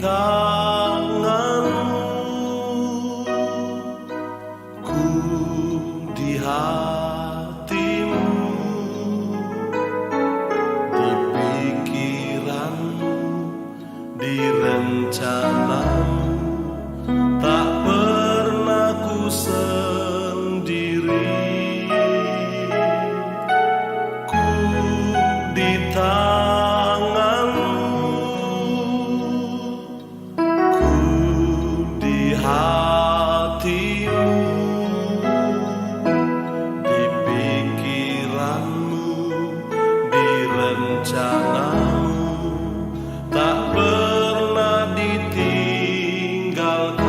tanganmu, ku di hatimu, di pikiranmu, di rencanamu, tak pernah ku sendiri. Ku di tanganmu, ku di hatimu, di pikiranmu, di rencanamu, tak pernah ditinggalkan.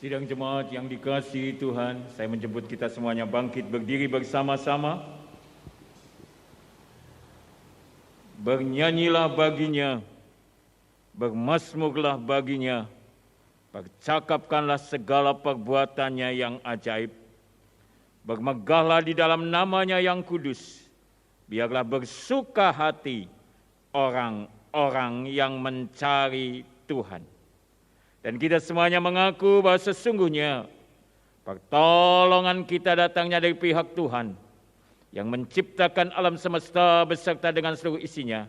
Sidang jemaat yang dikasihi Tuhan, saya menjemput kita semuanya bangkit berdiri bersama-sama. Bernyanyilah baginya, bermazmurlah baginya, percakapkanlah segala perbuatannya yang ajaib. Bermegahlah di dalam namanya yang kudus, biarlah bersuka hati orang-orang yang mencari Tuhan. Dan kita semuanya mengaku bahwa sesungguhnya pertolongan kita datangnya dari pihak Tuhan yang menciptakan alam semesta beserta dengan seluruh isinya.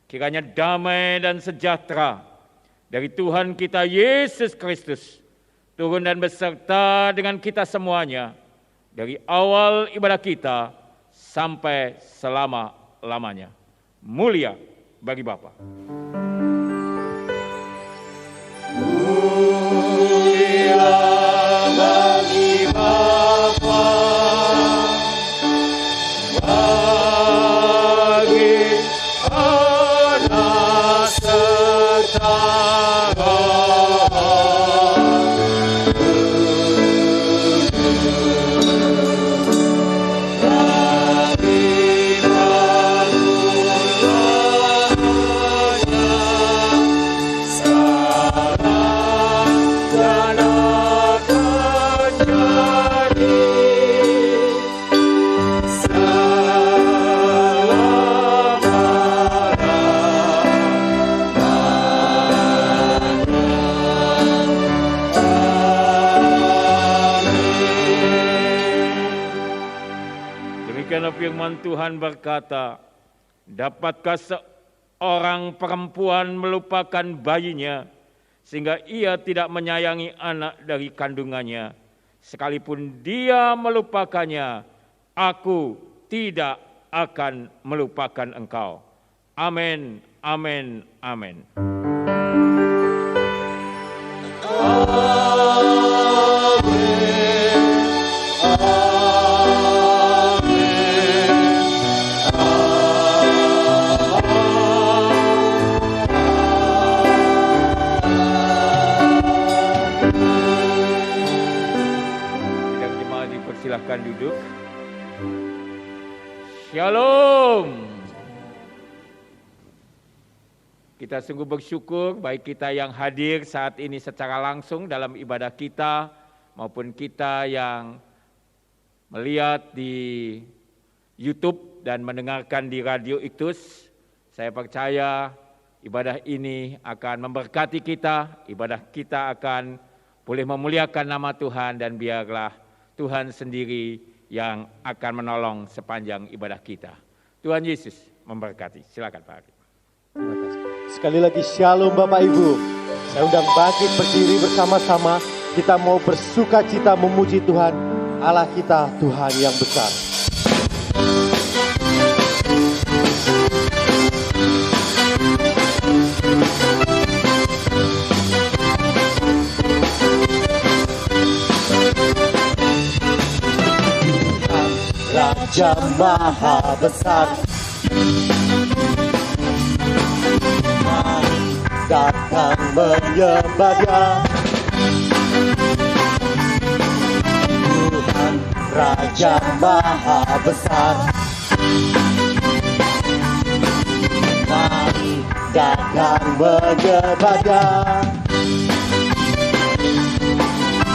Kiranya damai dan sejahtera dari Tuhan kita Yesus Kristus turun dan beserta dengan kita semuanya dari awal ibadah kita sampai selama-lamanya. Mulia bagi Bapa. Mulia bagi Bapa, bagi Anak serta firman Tuhan berkata, dapatkah seorang perempuan melupakan bayinya sehingga ia tidak menyayangi anak dari kandungannya? Sekalipun dia melupakannya, aku tidak akan melupakan engkau. Amin, amin, amin. Silakan duduk. Shalom. Kita sungguh bersyukur baik kita yang hadir saat ini secara langsung dalam ibadah kita maupun kita yang melihat di YouTube dan mendengarkan di Radio Iktus. Saya percaya ibadah ini akan memberkati kita, ibadah kita akan boleh memuliakan nama Tuhan dan biarlah Tuhan sendiri yang akan menolong sepanjang ibadah kita. Tuhan Yesus memberkati. Silakan Pak Hakim. Terima kasih. Sekali lagi shalom Bapak Ibu. Saya undang bangkit berdiri bersama-sama. Kita mau bersuka cita memuji Tuhan. Allah kita Tuhan yang besar. Raja Maha Besar, mari datang menyembah Dia. Tuhan Raja Maha Besar, mari datang menyembah Dia.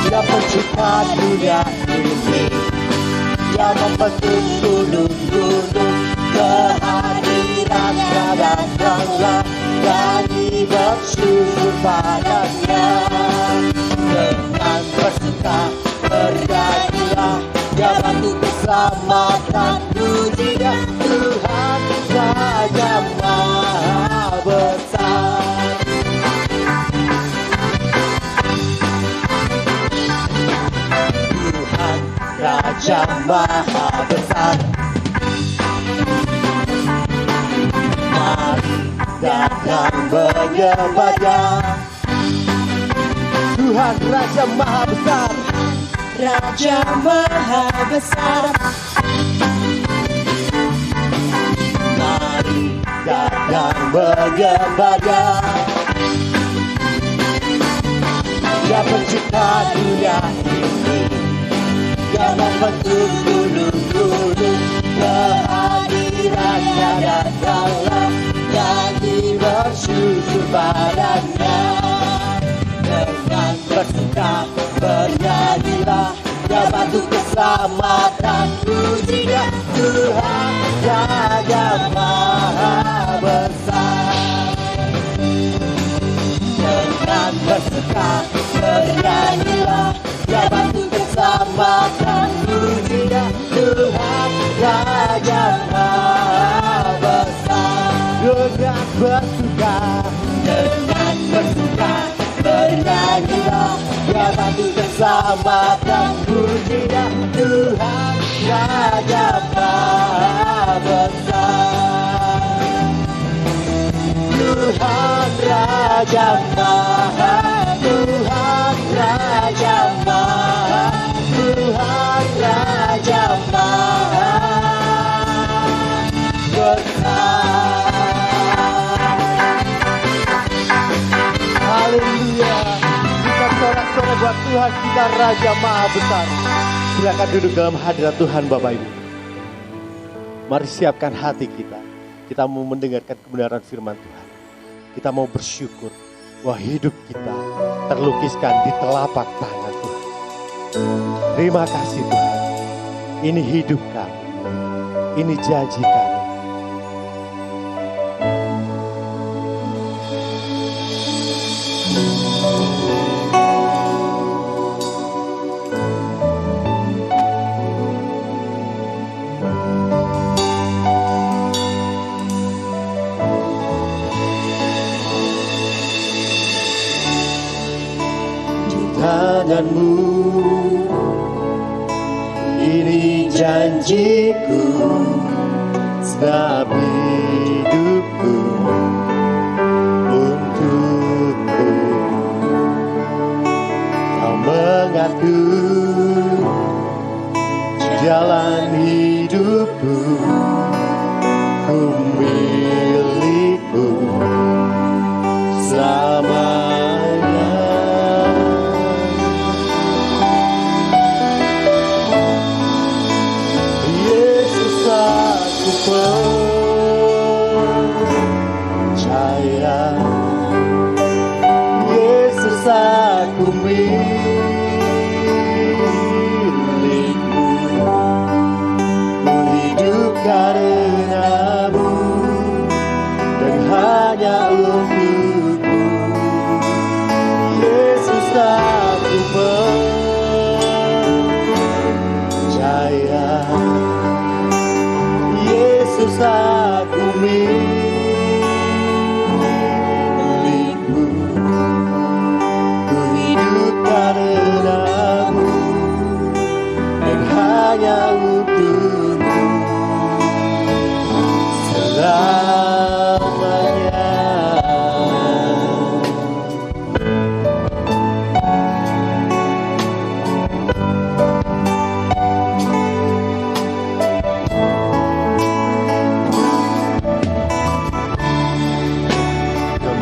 Dia pencipta dunia ini, Dia membentuk gunung-gunung, kehadirannya datanglah, nyanyi bersyukur padanya. Dengan bersuka bernyanyilah, Dia bantu keselamatan, puji Dia, Tuhan Raja Maha Besar. Tuhan Raja Maha Besar, mari datang menyembah Dia. Tuhan Raja Maha Besar, Raja Maha Besar, mari datang menyembah Dia. Dia pencipta dunia ini, Dia membentuk gunung-gunung, kehadirannya datanglah, nyanyi bersyukur padanya. Dengan bersuka bernyanyilah, Dia bantu keselamatan, puji Dia, Tuhan Raja Maha Besar. Dengan bersuka, bernyanyilah, ya batu keselamatan, pujilah Tuhan Raja Maha Besar. Dengan bersuka, bernyanyilah, ya batu keselamatan, pujilah Tuhan Raja Maha Besar. Tuhan Raja Maha, Tuhan Raja Maha, Tuhan Raja Maha Besar. haleluya. Kita sorak-sorai buat Tuhan kita Raja Maha Besar. Silakan duduk dalam hadirat Tuhan Bapak Ibu. Mari siapkan hati kita. Kita mau mendengarkan kebenaran firman Tuhan. Kita mau bersyukur bahwa hidup kita terlukiskan di telapak tangan Tuhan. Terima kasih Tuhan. Ini hidup kami. Ini janji kami. Tanganmu, ini janjiku, sebab hidupku untukku. Kau mengatur jalan hidupku, ku milikku selamanya. Percaya Yesus aku milikmu, ku hidup karenamu dan hanya untukmu. Yesus aku percaya, Yesus aku milikmu, ku hidup karenamu dan hanya untukmu selamanya.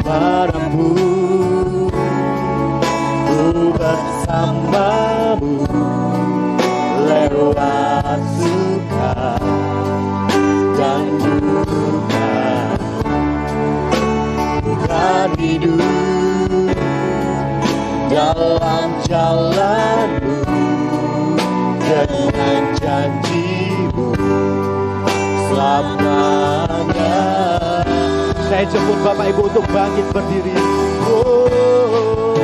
Kemanapun ku bersamamu, lewat suka dan duka, bukan hidup dalam jalanmu dengan janjimu selamanya. Saya jemput Bapak Ibu untuk bangkit berdiri. Oh,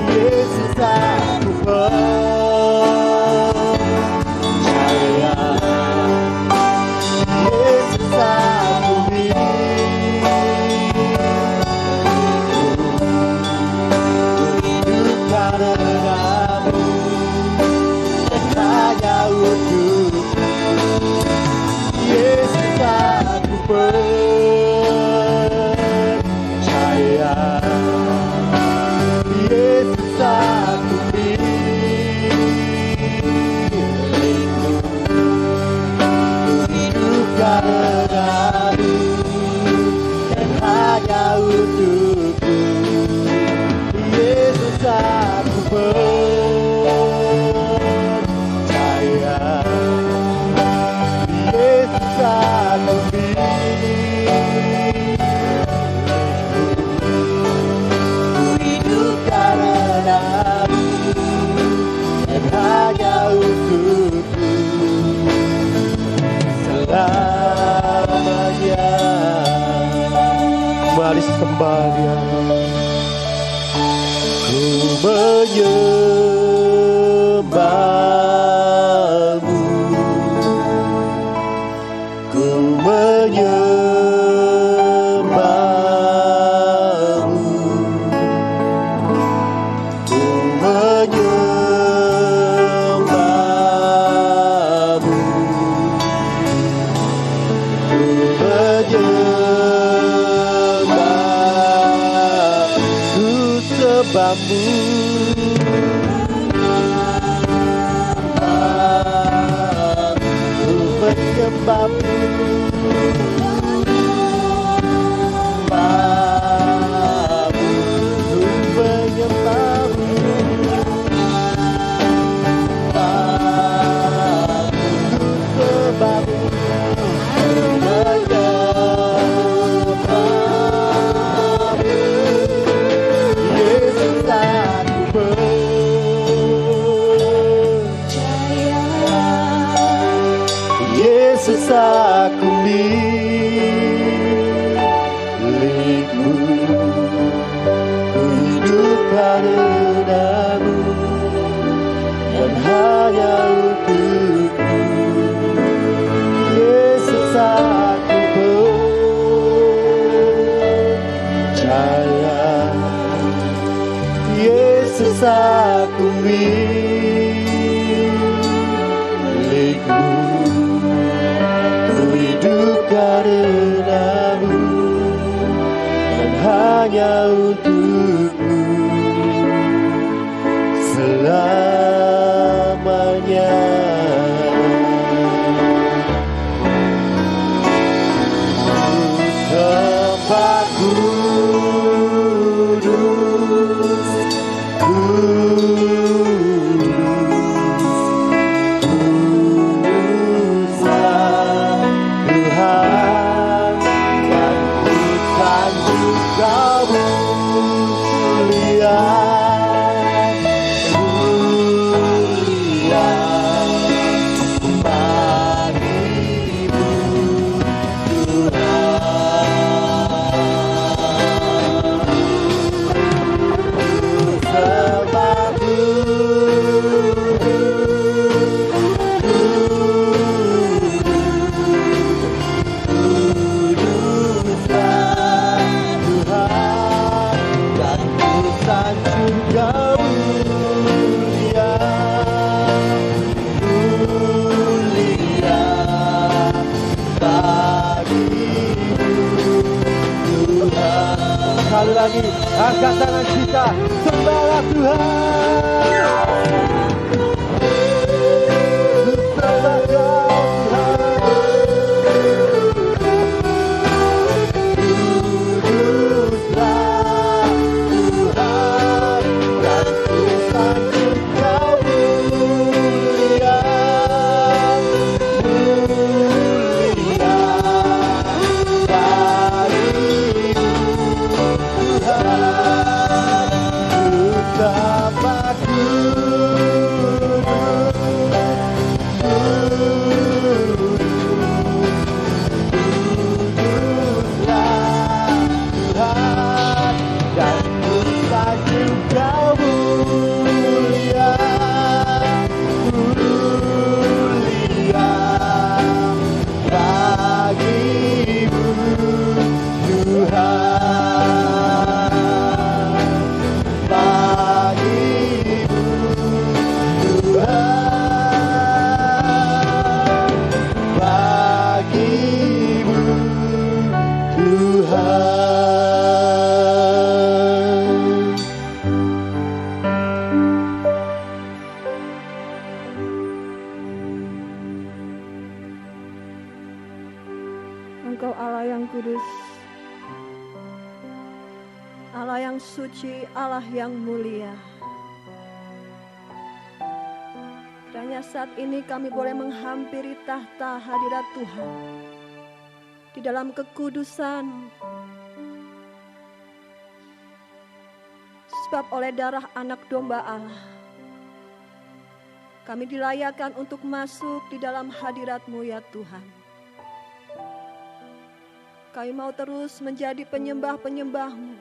Yesus aku percaya, Yesus aku milikmu, ku hidup karenamu dan hanya untukmu. Yesus aku percaya, menyembahmu. Ku menyembahmu. Yesus aku milikmu, ku hidup karenamu dan hanya untukmu. Yesus aku percaya, Yesus aku milikmu, karenamu dan hanya untukmu selamanya. Tempat kudus, sekali lagi, angkat tangan kita, sembahlah Tuhan. Sembah Kau Kuduslah Tuhan, dan ku sanjung Kau mulia, mulia bagimu. Betapa kuduslah Tuhan, dan ku sanjung Kau mulia, mulia bagimu Tuhan. Engkau Allah yang kudus, Allah yang suci, Allah yang mulia. Kiranya saat ini kami boleh menghampiri tahta hadirat Tuhan di dalam kekudusan, sebab oleh darah anak domba Allah kami dilayakkan untuk masuk di dalam hadirat-Mu ya Tuhan. Kami mau terus menjadi penyembah-penyembah-Mu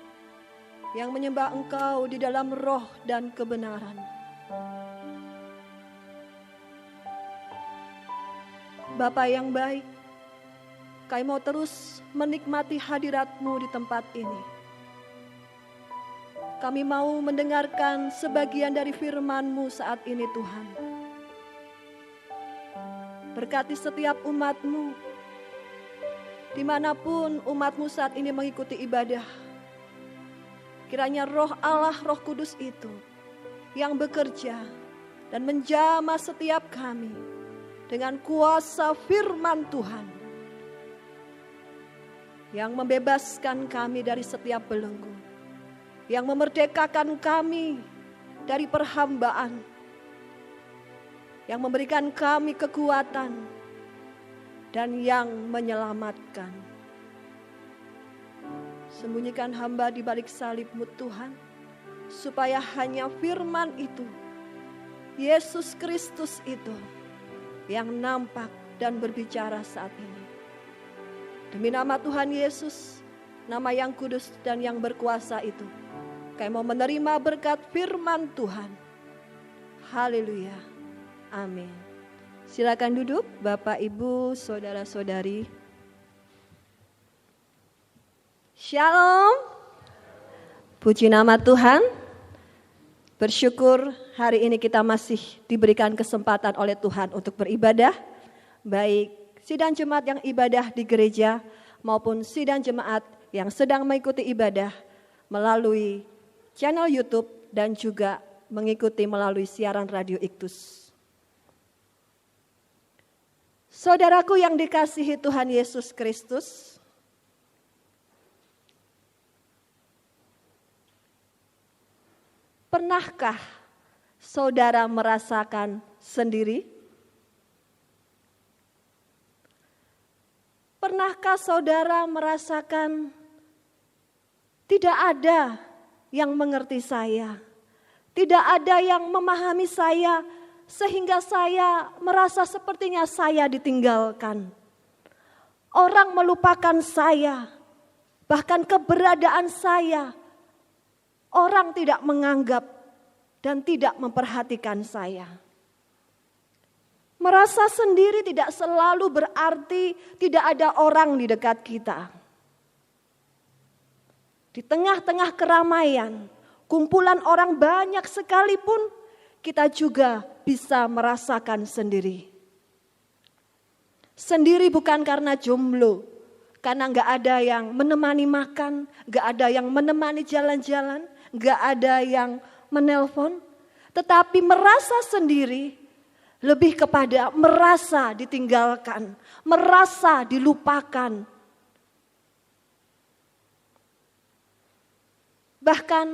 yang menyembah Engkau di dalam roh dan kebenaran. Bapa yang baik, kami mau terus menikmati hadirat-Mu di tempat ini. Kami mau mendengarkan sebagian dari firman-Mu saat ini Tuhan. Berkati setiap umat-Mu, dimanapun umat-Mu saat ini mengikuti ibadah. Kiranya roh Allah, roh kudus itu yang bekerja dan menjamah setiap kami dengan kuasa firman Tuhan yang membebaskan kami dari setiap belenggu, yang memerdekakan kami dari perhambaan, yang memberikan kami kekuatan dan yang menyelamatkan. Sembunyikan hamba di balik salib-Mu Tuhan, supaya hanya firman itu, Yesus Kristus itu, yang nampak dan berbicara saat ini. Demi nama Tuhan Yesus, nama yang kudus dan yang berkuasa itu, kami mau menerima berkat firman Tuhan. Haleluya. Amin. Silakan duduk Bapak, Ibu, Saudara-saudari. Shalom. Puji nama Tuhan. Bersyukur hari ini kita masih diberikan kesempatan oleh Tuhan untuk beribadah. Baik sidang jemaat yang ibadah di gereja maupun sidang jemaat yang sedang mengikuti ibadah melalui channel YouTube dan juga mengikuti melalui siaran radio Iktus. Saudaraku yang dikasihi Tuhan Yesus Kristus, pernahkah saudara merasakan sendiri? Pernahkah saudara merasakan tidak ada yang mengerti saya, tidak ada yang memahami saya, sehingga saya merasa sepertinya saya ditinggalkan. Orang melupakan saya, bahkan keberadaan saya, orang tidak menganggap dan tidak memperhatikan saya. Merasa sendiri tidak selalu berarti tidak ada orang di dekat kita. Di tengah-tengah keramaian, kumpulan orang banyak sekalipun, kita juga bisa merasakan sendiri. Sendiri bukan karena jomblo, karena gak ada yang menemani makan, gak ada yang menemani jalan-jalan, gak ada yang menelpon. Tetapi merasa sendiri lebih kepada merasa ditinggalkan, merasa dilupakan. Bahkan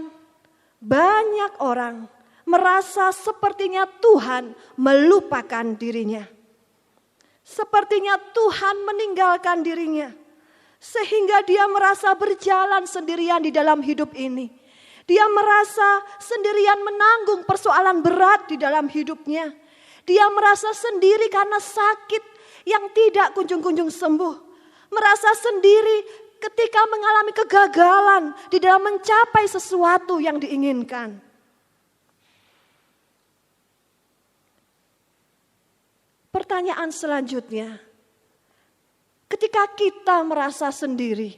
banyak orang merasa sepertinya Tuhan melupakan dirinya. Sepertinya Tuhan meninggalkan dirinya. Sehingga dia merasa berjalan sendirian di dalam hidup ini. Dia merasa sendirian menanggung persoalan berat di dalam hidupnya. Dia merasa sendiri karena sakit yang tidak kunjung-kunjung sembuh. Merasa sendiri ketika mengalami kegagalan di dalam mencapai sesuatu yang diinginkan. Pertanyaan selanjutnya, ketika kita merasa sendiri,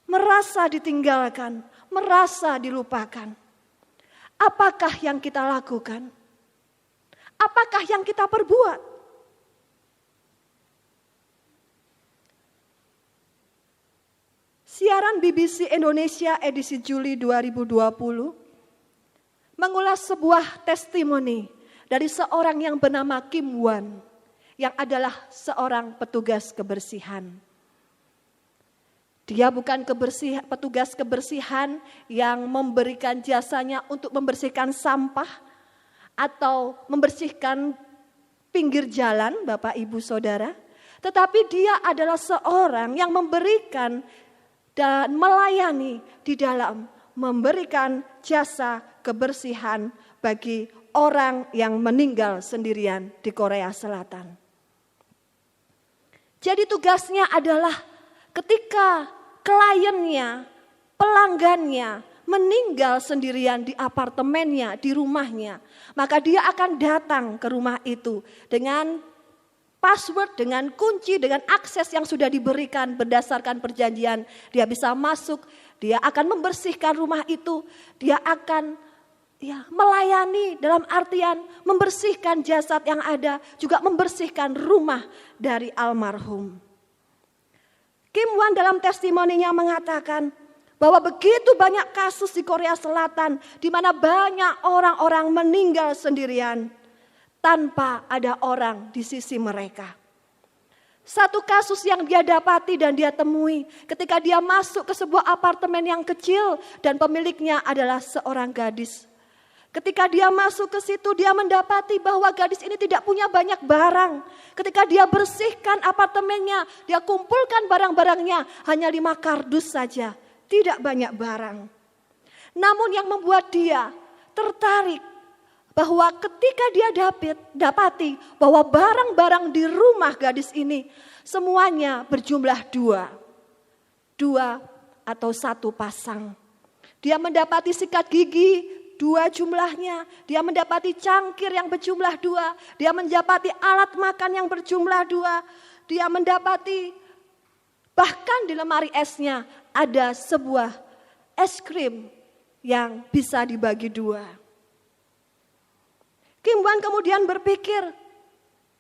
merasa ditinggalkan, merasa dilupakan, apakah yang kita lakukan? Apakah yang kita perbuat? Siaran BBC Indonesia edisi Juli 2020 mengulas sebuah testimoni dari seorang yang bernama Kim Wan, yang adalah seorang petugas kebersihan. Dia bukan petugas kebersihan yang memberikan jasanya untuk membersihkan sampah atau membersihkan pinggir jalan, Bapak Ibu Saudara. Tetapi dia adalah seorang yang memberikan dan melayani di dalam memberikan jasa kebersihan bagi orang yang meninggal sendirian di Korea Selatan. Jadi tugasnya adalah ketika kliennya, pelanggannya meninggal sendirian di apartemennya, di rumahnya, maka dia akan datang ke rumah itu dengan password, dengan kunci, dengan akses yang sudah diberikan berdasarkan perjanjian. Dia bisa masuk, dia akan membersihkan rumah itu, dia akan melayani dalam artian membersihkan jasad yang ada, juga membersihkan rumah dari almarhum. Kim Wan dalam testimoninya mengatakan Bahwa begitu banyak kasus di Korea Selatan di mana banyak orang-orang meninggal sendirian tanpa ada orang di sisi mereka. Satu kasus yang dia dapati dan dia temui ketika dia masuk ke sebuah apartemen yang kecil dan pemiliknya adalah seorang gadis. Ketika dia masuk ke situ, dia mendapati bahwa gadis ini tidak punya banyak barang. Ketika dia bersihkan apartemennya, dia kumpulkan barang-barangnya, hanya 5 kardus saja, tidak banyak barang. Namun yang membuat dia tertarik bahwa ketika dia dapati bahwa barang-barang di rumah gadis ini semuanya berjumlah 2 atau 1 pasang. Dia mendapati sikat gigi 2 jumlahnya, dia mendapati cangkir yang berjumlah 2, dia mendapati alat makan yang berjumlah 2, dia mendapati bahkan di lemari esnya ada sebuah es krim yang bisa dibagi 2. Kim Wan kemudian berpikir,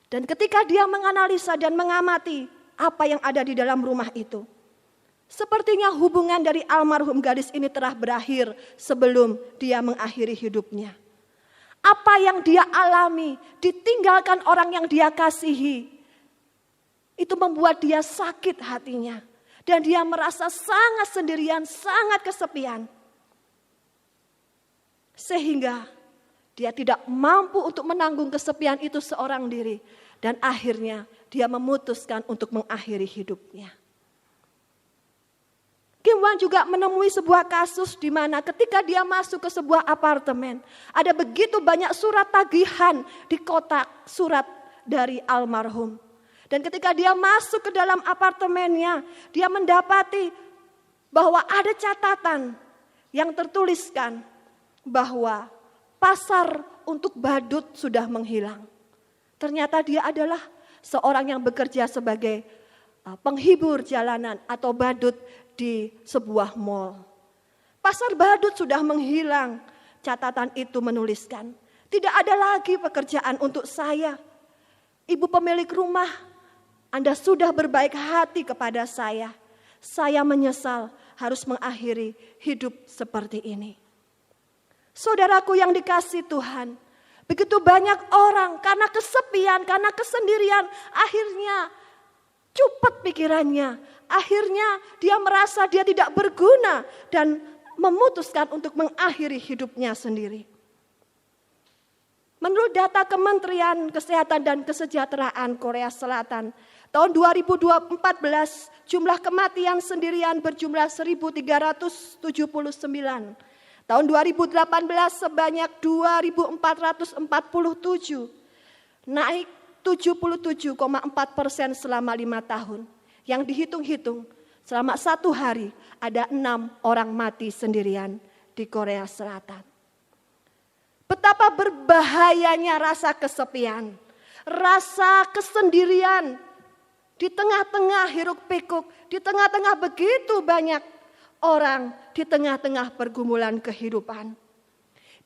dan ketika dia menganalisa dan mengamati apa yang ada di dalam rumah itu, sepertinya hubungan dari almarhum gadis ini telah berakhir sebelum dia mengakhiri hidupnya. Apa yang dia alami, ditinggalkan orang yang dia kasihi, itu membuat dia sakit hatinya. Dan dia merasa sangat sendirian, sangat kesepian. Sehingga dia tidak mampu untuk menanggung kesepian itu seorang diri. Dan akhirnya dia memutuskan untuk mengakhiri hidupnya. Kim Wan juga menemui sebuah kasus di mana ketika dia masuk ke sebuah apartemen, ada begitu banyak surat tagihan di kotak surat dari almarhum. Dan ketika dia masuk ke dalam apartemennya, dia mendapati bahwa ada catatan yang tertuliskan bahwa pasar untuk badut sudah menghilang. Ternyata dia adalah seorang yang bekerja sebagai penghibur jalanan atau badut di sebuah mal. Pasar badut sudah menghilang. Catatan itu menuliskan, tidak ada lagi pekerjaan untuk saya. Ibu pemilik rumah, Anda sudah berbaik hati kepada saya. Saya menyesal harus mengakhiri hidup seperti ini. Saudaraku yang dikasihi Tuhan, begitu banyak orang karena kesepian, karena kesendirian, akhirnya cupet pikirannya. Akhirnya dia merasa dia tidak berguna dan memutuskan untuk mengakhiri hidupnya sendiri. Menurut data Kementerian Kesehatan dan Kesejahteraan Korea Selatan, tahun 2014 jumlah kematian sendirian berjumlah 1.379. Tahun 2018 sebanyak 2.447, naik 77,4% selama 5 tahun. Yang dihitung-hitung selama 1 hari ada 6 orang mati sendirian di Korea Selatan. Betapa berbahayanya rasa kesepian, rasa kesendirian di tengah-tengah hiruk pikuk, di tengah-tengah begitu banyak orang, di tengah-tengah pergumulan kehidupan.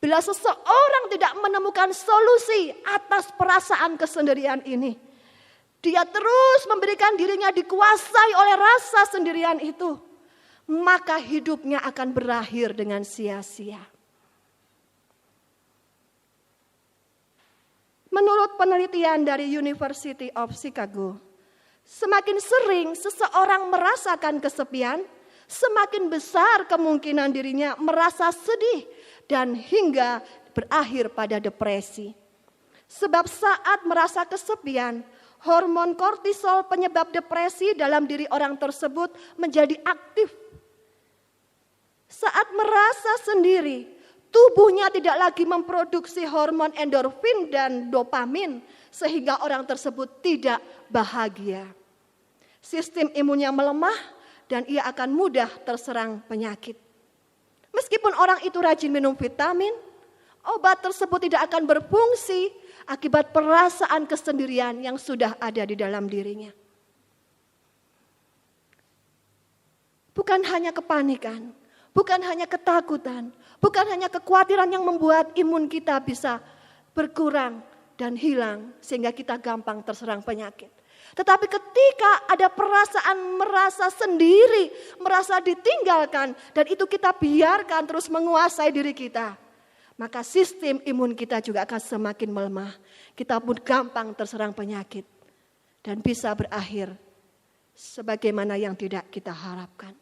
Bila seseorang tidak menemukan solusi atas perasaan kesendirian ini, dia terus memberikan dirinya dikuasai oleh rasa sendirian itu, maka hidupnya akan berakhir dengan sia-sia. Menurut penelitian dari University of Chicago, semakin sering seseorang merasakan kesepian, semakin besar kemungkinan dirinya merasa sedih dan hingga berakhir pada depresi. Sebab saat merasa kesepian, hormon kortisol penyebab depresi dalam diri orang tersebut menjadi aktif. Saat merasa sendiri, tubuhnya tidak lagi memproduksi hormon endorfin dan dopamin sehingga orang tersebut tidak bahagia. Sistem imunnya melemah dan ia akan mudah terserang penyakit. Meskipun orang itu rajin minum vitamin, obat tersebut tidak akan berfungsi akibat perasaan kesendirian yang sudah ada di dalam dirinya. Bukan hanya kepanikan, bukan hanya ketakutan, bukan hanya kekhawatiran yang membuat imun kita bisa berkurang dan hilang sehingga kita gampang terserang penyakit. Tetapi ketika ada perasaan merasa sendiri, merasa ditinggalkan, dan itu kita biarkan terus menguasai diri kita, maka sistem imun kita juga akan semakin melemah. Kita pun gampang terserang penyakit dan bisa berakhir sebagaimana yang tidak kita harapkan.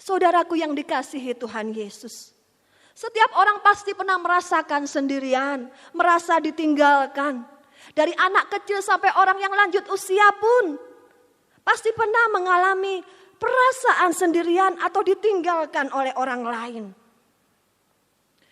Saudaraku yang dikasihi Tuhan Yesus, setiap orang pasti pernah merasakan sendirian, merasa ditinggalkan. Dari anak kecil sampai orang yang lanjut usia pun pasti pernah mengalami perasaan sendirian atau ditinggalkan oleh orang lain.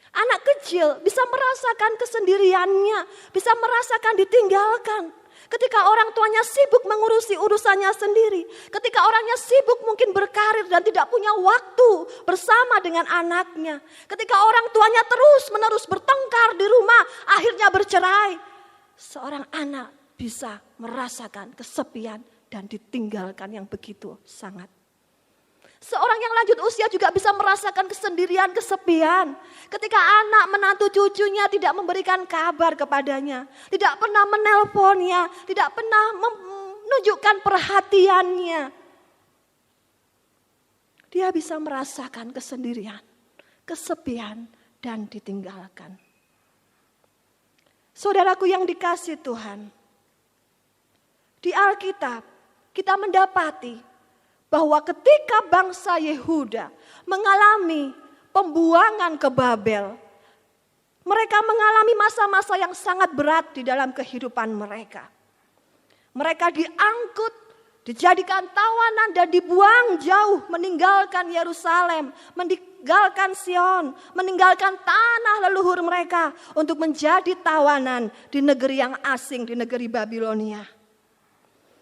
Anak kecil bisa merasakan kesendiriannya, bisa merasakan ditinggalkan. Ketika orang tuanya sibuk mengurusi urusannya sendiri, ketika orangnya sibuk mungkin berkarir dan tidak punya waktu bersama dengan anaknya, ketika orang tuanya terus-menerus bertengkar di rumah, akhirnya bercerai. Seorang anak bisa merasakan kesepian dan ditinggalkan yang begitu sangat. Seorang yang lanjut usia juga bisa merasakan kesendirian, kesepian. Ketika anak menantu cucunya tidak memberikan kabar kepadanya, tidak pernah menelponnya, tidak pernah menunjukkan perhatiannya. Dia bisa merasakan kesendirian, kesepian, dan ditinggalkan. Saudaraku yang dikasihi Tuhan, di Alkitab kita mendapati bahwa ketika bangsa Yehuda mengalami pembuangan ke Babel, mereka mengalami masa-masa yang sangat berat di dalam kehidupan mereka. Mereka diangkut, dijadikan tawanan dan dibuang jauh, meninggalkan Yerusalem, meninggalkan Sion, meninggalkan tanah leluhur mereka untuk menjadi tawanan di negeri yang asing, di negeri Babilonia.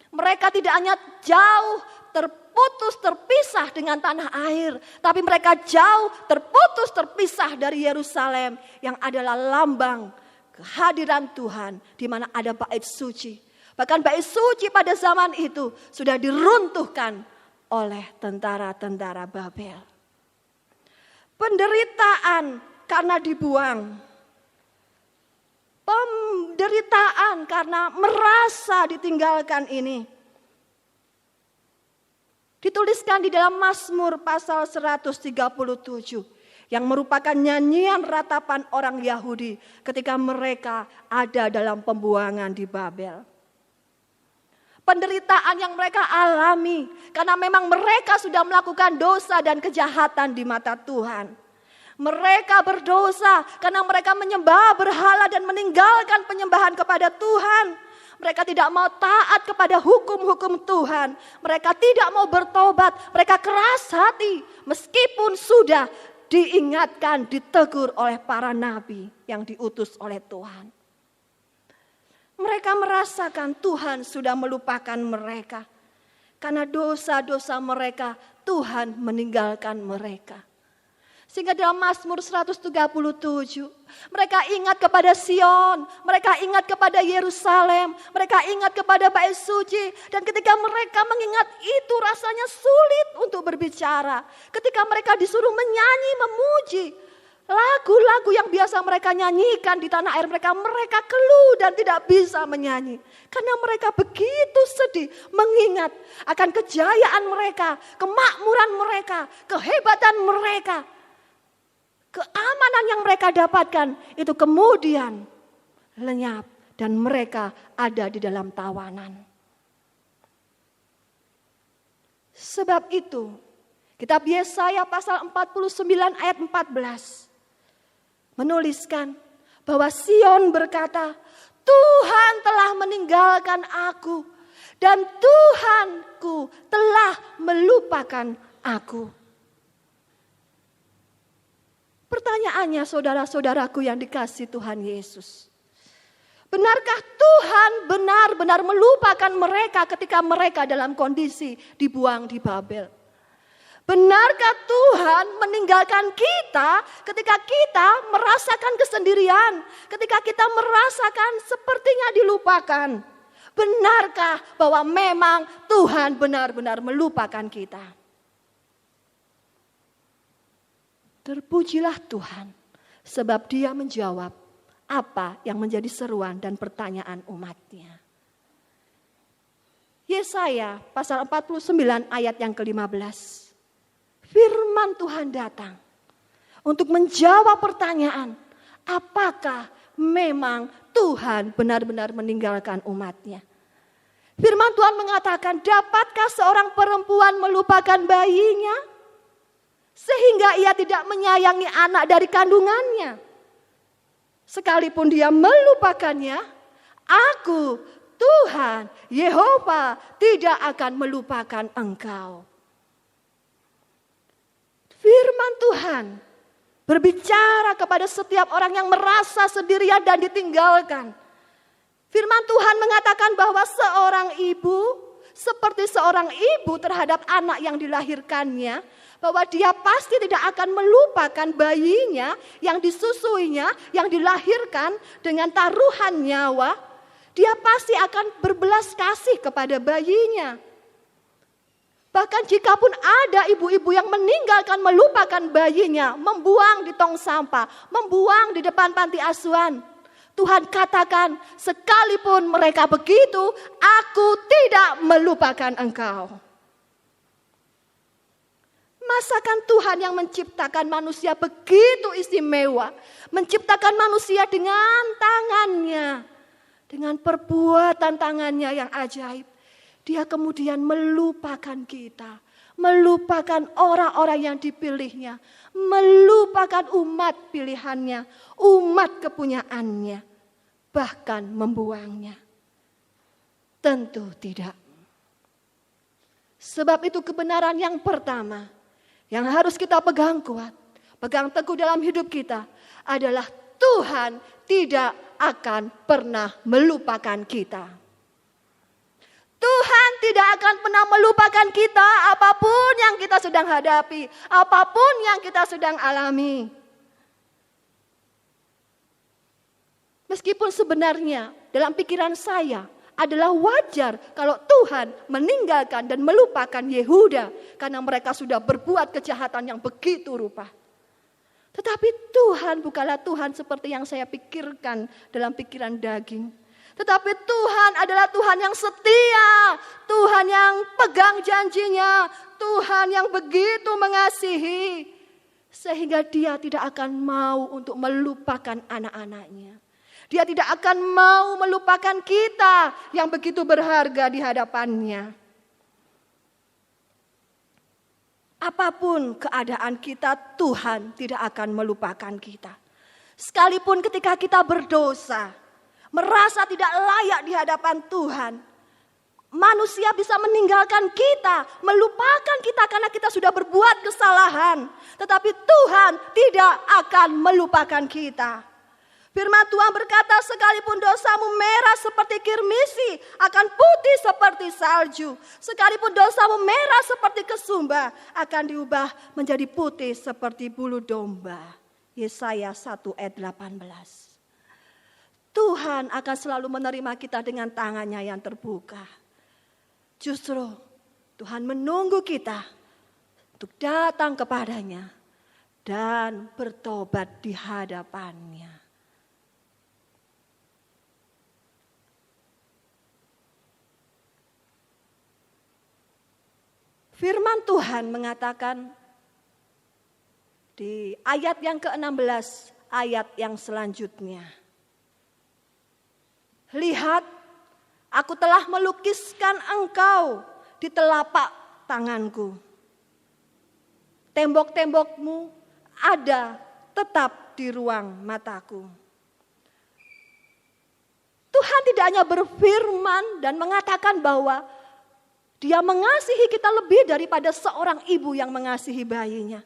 Mereka tidak hanya jauh terputus terpisah dengan tanah air, tapi mereka jauh terputus terpisah dari Yerusalem yang adalah lambang kehadiran Tuhan, di mana ada bait suci. Bahkan bait suci pada zaman itu sudah diruntuhkan oleh tentara-tentara Babel. Penderitaan karena dibuang. Penderitaan karena merasa ditinggalkan ini dituliskan di dalam Mazmur pasal 137 yang merupakan nyanyian ratapan orang Yahudi ketika mereka ada dalam pembuangan di Babel. Penderitaan yang mereka alami karena memang mereka sudah melakukan dosa dan kejahatan di mata Tuhan. Mereka berdosa karena mereka menyembah berhala dan meninggalkan penyembahan kepada Tuhan. Mereka tidak mau taat kepada hukum-hukum Tuhan. Mereka tidak mau bertobat. Mereka keras hati meskipun sudah diingatkan, ditegur oleh para nabi yang diutus oleh Tuhan. Mereka merasakan Tuhan sudah melupakan mereka. Karena dosa-dosa mereka, Tuhan meninggalkan mereka. Sehingga dalam Mazmur 137, mereka ingat kepada Sion, mereka ingat kepada Yerusalem, mereka ingat kepada bait suci. Dan ketika mereka mengingat itu rasanya sulit untuk berbicara. Ketika mereka disuruh menyanyi, memuji lagu-lagu yang biasa mereka nyanyikan di tanah air mereka, mereka keluh dan tidak bisa menyanyi. Karena mereka begitu sedih mengingat akan kejayaan mereka, kemakmuran mereka, kehebatan mereka. Keamanan yang mereka dapatkan itu kemudian lenyap dan mereka ada di dalam tawanan. Sebab itu, kitab Yesaya pasal 49 ayat 14 menuliskan bahwa Sion berkata, Tuhan telah meninggalkan aku dan Tuhanku telah melupakan aku. Pertanyaannya saudara-saudaraku yang dikasihi Tuhan Yesus. Benarkah Tuhan benar-benar melupakan mereka ketika mereka dalam kondisi dibuang di Babel? Benarkah Tuhan meninggalkan kita ketika kita merasakan kesendirian? Ketika kita merasakan sepertinya dilupakan? Benarkah bahwa memang Tuhan benar-benar melupakan kita? Terpujilah Tuhan, sebab Dia menjawab apa yang menjadi seruan dan pertanyaan umatnya. Yesaya pasal 49 ayat yang ke-15. Firman Tuhan datang untuk menjawab pertanyaan, apakah memang Tuhan benar-benar meninggalkan umatnya? Firman Tuhan mengatakan, dapatkah seorang perempuan melupakan bayinya sehingga ia tidak menyayangi anak dari kandungannya? Sekalipun dia melupakannya, aku, Tuhan, Yehova, tidak akan melupakan engkau. Firman Tuhan berbicara kepada setiap orang yang merasa sendirian dan ditinggalkan. Firman Tuhan mengatakan bahwa seorang ibu seperti seorang ibu terhadap anak yang dilahirkannya, bahwa dia pasti tidak akan melupakan bayinya yang disusuinya, yang dilahirkan dengan taruhan nyawa. Dia pasti akan berbelas kasih kepada bayinya. Bahkan jikapun ada ibu-ibu yang meninggalkan, melupakan bayinya, membuang di tong sampah, membuang di depan panti asuhan, Tuhan katakan, sekalipun mereka begitu, aku tidak melupakan engkau. Masakan Tuhan yang menciptakan manusia begitu istimewa, menciptakan manusia dengan tangannya, dengan perbuatan tangannya yang ajaib, dia kemudian melupakan kita, melupakan orang-orang yang dipilihnya, melupakan umat pilihannya, umat kepunyaannya, bahkan membuangnya. Tentu tidak. Sebab itu kebenaran yang pertama yang harus kita pegang kuat, pegang teguh dalam hidup kita adalah Tuhan tidak akan pernah melupakan kita. Tuhan tidak akan pernah melupakan kita apapun yang kita sedang hadapi, apapun yang kita sedang alami. Meskipun sebenarnya dalam pikiran saya adalah wajar kalau Tuhan meninggalkan dan melupakan Yehuda karena mereka sudah berbuat kejahatan yang begitu rupa. Tetapi Tuhan bukanlah Tuhan seperti yang saya pikirkan dalam pikiran daging. Tetapi Tuhan adalah Tuhan yang setia, Tuhan yang pegang janjinya, Tuhan yang begitu mengasihi. Sehingga dia tidak akan mau untuk melupakan anak-anaknya. Dia tidak akan mau melupakan kita yang begitu berharga di hadapannya. Apapun keadaan kita, Tuhan tidak akan melupakan kita. Sekalipun ketika kita berdosa, merasa tidak layak di hadapan Tuhan, manusia bisa meninggalkan kita, melupakan kita karena kita sudah berbuat kesalahan. Tetapi Tuhan tidak akan melupakan kita. Firman Tuhan berkata, sekalipun dosamu merah seperti kirmisi, akan putih seperti salju. Sekalipun dosamu merah seperti kesumba, akan diubah menjadi putih seperti bulu domba. Yesaya 1 ayat 18. Tuhan akan selalu menerima kita dengan tangannya yang terbuka. Justru Tuhan menunggu kita untuk datang kepadanya dan bertobat di hadapannya. Firman Tuhan mengatakan di ayat yang ke-16, ayat yang selanjutnya. Lihat, aku telah melukiskan engkau di telapak tanganku. Tembok-tembokmu ada tetap di ruang mataku. Tuhan tidak hanya berfirman dan mengatakan bahwa Dia mengasihi kita lebih daripada seorang ibu yang mengasihi bayinya.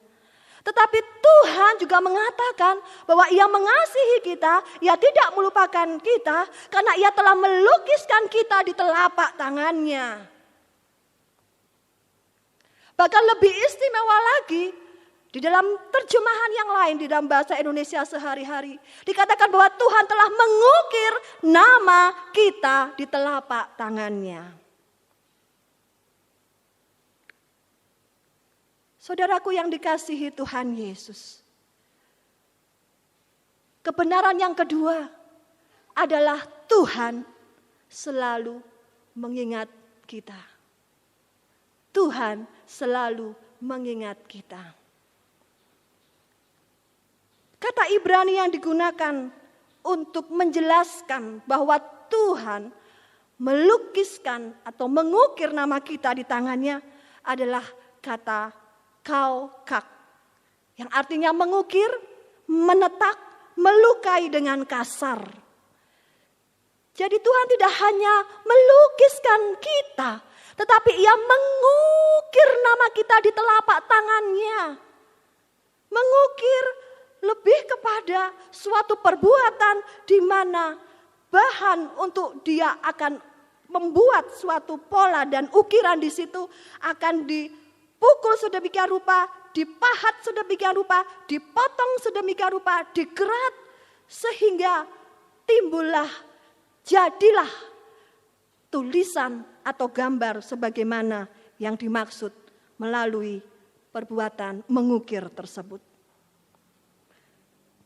Tetapi Tuhan juga mengatakan bahwa Ia mengasihi kita, Ia tidak melupakan kita karena Ia telah melukiskan kita di telapak tangannya. Bahkan lebih istimewa lagi, di dalam terjemahan yang lain di dalam bahasa Indonesia sehari-hari, dikatakan bahwa Tuhan telah mengukir nama kita di telapak tangannya. Saudaraku yang dikasihi Tuhan Yesus. Kebenaran yang kedua adalah Tuhan selalu mengingat kita. Tuhan selalu mengingat kita. Kata Ibrani yang digunakan untuk menjelaskan bahwa Tuhan melukiskan atau mengukir nama kita di tangannya adalah kata kaukak, yang artinya mengukir, menetak, melukai dengan kasar. Jadi Tuhan tidak hanya melukiskan kita, tetapi Ia mengukir nama kita di telapak tangannya. Mengukir lebih kepada suatu perbuatan di mana bahan untuk Dia akan membuat suatu pola dan ukiran di situ akan dipukul sedemikian rupa, dipahat sedemikian rupa, dipotong sedemikian rupa, dikerat sehingga jadilah tulisan atau gambar sebagaimana yang dimaksud melalui perbuatan mengukir tersebut.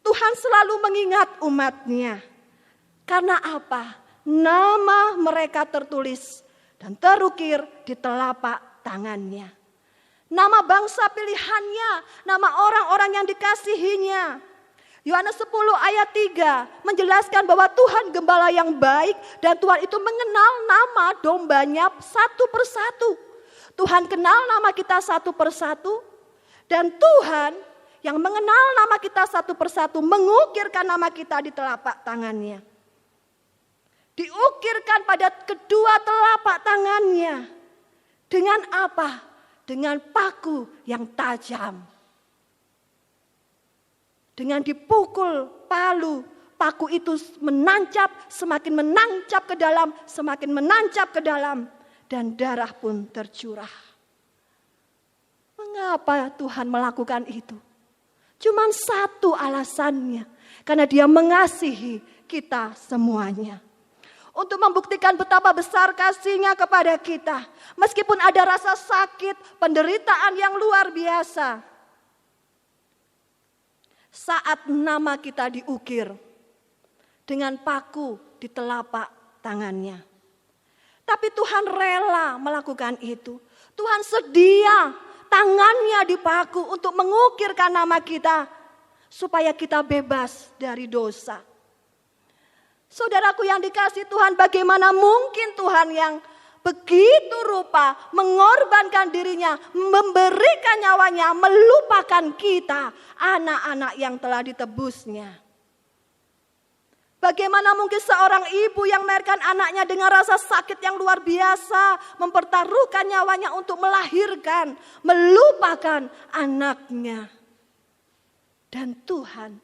Tuhan selalu mengingat umat-Nya. Karena apa? Nama mereka tertulis dan terukir di telapak tangannya. Nama bangsa pilihannya, nama orang-orang yang dikasihinya. Yohanes 10 ayat 3 menjelaskan bahwa Tuhan gembala yang baik dan Tuhan itu mengenal nama dombanya satu persatu. Tuhan kenal nama kita satu persatu dan Tuhan yang mengenal nama kita satu persatu mengukirkan nama kita di telapak tangannya. Diukirkan pada kedua telapak tangannya. Dengan apa? Dengan paku yang tajam. Dengan dipukul palu, paku itu semakin menancap ke dalam, semakin menancap ke dalam. Dan darah pun tercurah. Mengapa Tuhan melakukan itu? Cuman satu alasannya. Karena Dia mengasihi kita semuanya. Untuk membuktikan betapa besar kasih-Nya kepada kita. Meskipun ada rasa sakit, penderitaan yang luar biasa. Saat nama kita diukir dengan paku di telapak tangannya. Tapi Tuhan rela melakukan itu. Tuhan sedia tangannya dipaku untuk mengukirkan nama kita. Supaya kita bebas dari dosa. Saudaraku yang dikasihi Tuhan, bagaimana mungkin Tuhan yang begitu rupa mengorbankan dirinya, memberikan nyawanya, melupakan kita, anak-anak yang telah ditebusnya. Bagaimana mungkin seorang ibu yang melahirkan anaknya dengan rasa sakit yang luar biasa, mempertaruhkan nyawanya untuk melahirkan, melupakan anaknya. Dan Tuhan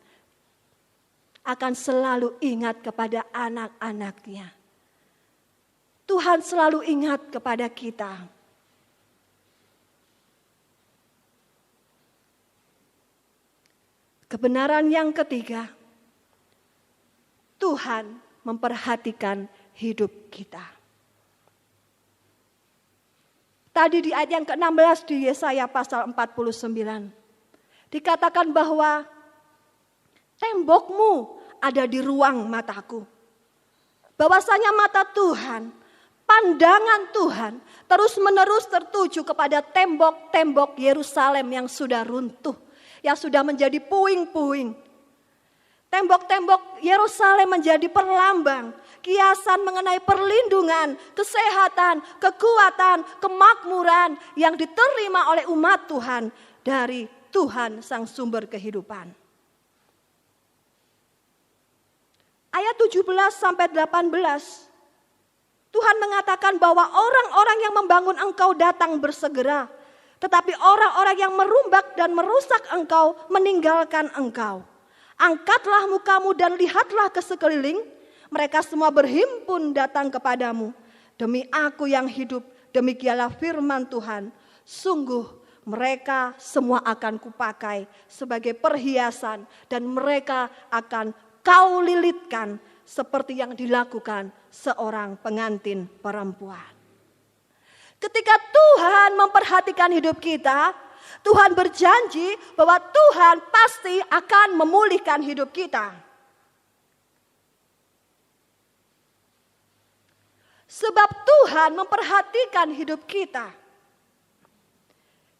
akan selalu ingat kepada anak-anaknya. Tuhan selalu ingat kepada kita. Kebenaran yang ketiga, Tuhan memperhatikan hidup kita. Tadi di ayat yang ke-16 di Yesaya pasal 49, dikatakan bahwa tembokmu ada di ruang mataku. Bahwasanya mata Tuhan, pandangan Tuhan terus menerus tertuju kepada tembok-tembok Yerusalem yang sudah runtuh, yang sudah menjadi puing-puing. Tembok-tembok Yerusalem menjadi perlambang, kiasan mengenai perlindungan, kesehatan, kekuatan, kemakmuran yang diterima oleh umat Tuhan dari Tuhan sang sumber kehidupan. Ayat 17 sampai 18. Tuhan mengatakan bahwa orang-orang yang membangun engkau datang bersegera. Tetapi orang-orang yang merumbak dan merusak engkau meninggalkan engkau. Angkatlah mukamu dan lihatlah ke sekeliling. Mereka semua berhimpun datang kepadamu. Demi aku yang hidup, demikianlah firman Tuhan. Sungguh mereka semua akan kupakai sebagai perhiasan. Dan mereka akan kau lilitkan seperti yang dilakukan seorang pengantin perempuan. Ketika Tuhan memperhatikan hidup kita, Tuhan berjanji bahwa Tuhan pasti akan memulihkan hidup kita. Sebab Tuhan memperhatikan hidup kita.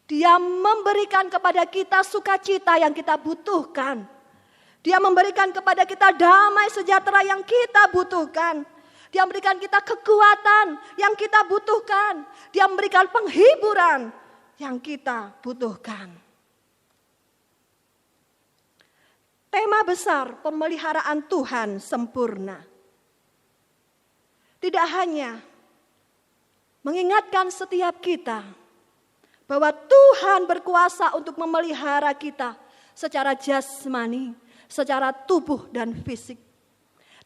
Dia memberikan kepada kita sukacita yang kita butuhkan. Dia memberikan kepada kita damai sejahtera yang kita butuhkan. Dia memberikan kita kekuatan yang kita butuhkan. Dia memberikan penghiburan yang kita butuhkan. Tema besar pemeliharaan Tuhan sempurna. Tidak hanya mengingatkan setiap kita bahwa Tuhan berkuasa untuk memelihara kita secara jasmani, secara tubuh dan fisik.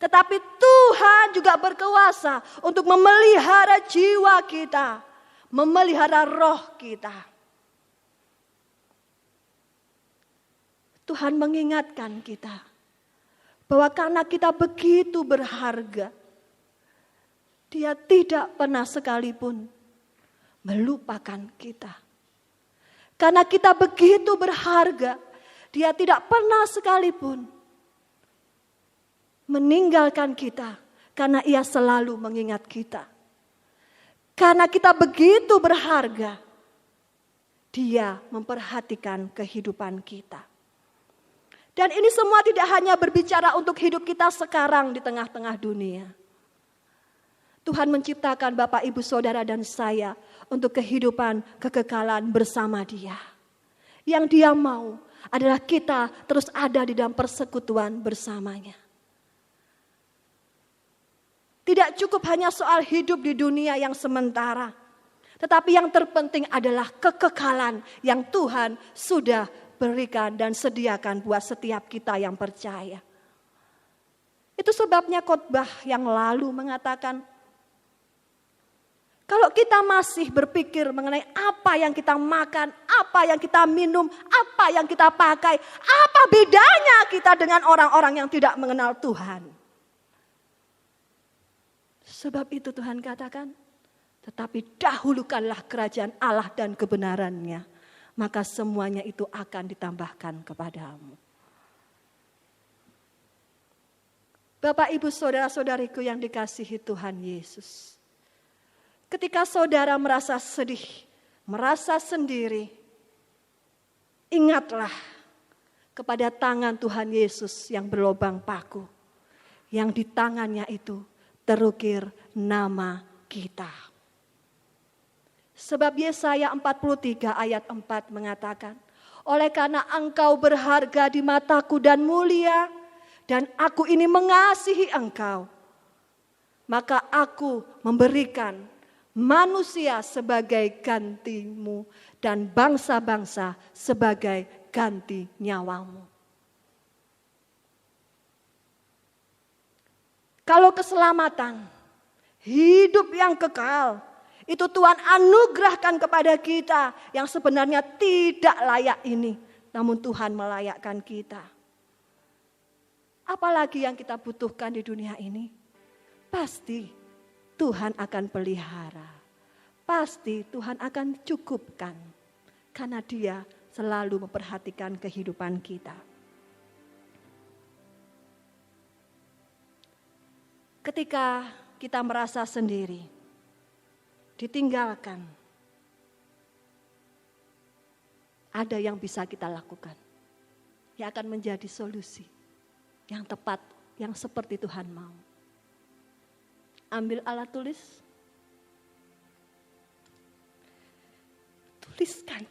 Tetapi Tuhan juga berkuasa untuk memelihara jiwa kita, memelihara roh kita. Tuhan mengingatkan kita bahwa karena kita begitu berharga, Dia tidak pernah sekalipun melupakan kita. Karena kita begitu berharga, Dia tidak pernah sekalipun meninggalkan kita. Karena Ia selalu mengingat kita. Karena kita begitu berharga, Dia memperhatikan kehidupan kita. Dan ini semua tidak hanya berbicara untuk hidup kita sekarang di tengah-tengah dunia. Tuhan menciptakan Bapak, Ibu, Saudara, dan saya untuk kehidupan kekekalan bersama Dia. Yang Dia mau adalah kita terus ada di dalam persekutuan bersamanya. Tidak cukup hanya soal hidup di dunia yang sementara. Tetapi yang terpenting adalah kekekalan yang Tuhan sudah berikan dan sediakan buat setiap kita yang percaya. Itu sebabnya khotbah yang lalu mengatakan, kalau kita masih berpikir mengenai apa yang kita makan, apa yang kita minum, apa yang kita pakai, apa bedanya kita dengan orang-orang yang tidak mengenal Tuhan? Sebab itu Tuhan katakan, tetapi dahulukanlah kerajaan Allah dan kebenarannya, maka semuanya itu akan ditambahkan kepadamu. Bapak, Ibu, Saudara-saudariku yang dikasihi Tuhan Yesus. Ketika saudara merasa sedih, merasa sendiri, ingatlah kepada tangan Tuhan Yesus yang berlobang paku. Yang di tangannya itu terukir nama kita. Sebab Yesaya 43 ayat 4 mengatakan, oleh karena engkau berharga di mataku dan mulia, dan aku ini mengasihi engkau, maka aku memberikan manusia sebagai gantimu dan bangsa-bangsa sebagai ganti nyawamu. Kalau keselamatan, hidup yang kekal, itu Tuhan anugerahkan kepada kita yang sebenarnya tidak layak ini. Namun Tuhan melayakkan kita. Apalagi yang kita butuhkan di dunia ini? Pasti Tuhan akan pelihara. Pasti Tuhan akan cukupkan. Karena Dia selalu memperhatikan kehidupan kita. Ketika kita merasa sendiri, ditinggalkan, ada yang bisa kita lakukan. Yang akan menjadi solusi yang tepat, yang seperti Tuhan mau. Ambil alat tulis. Tuliskan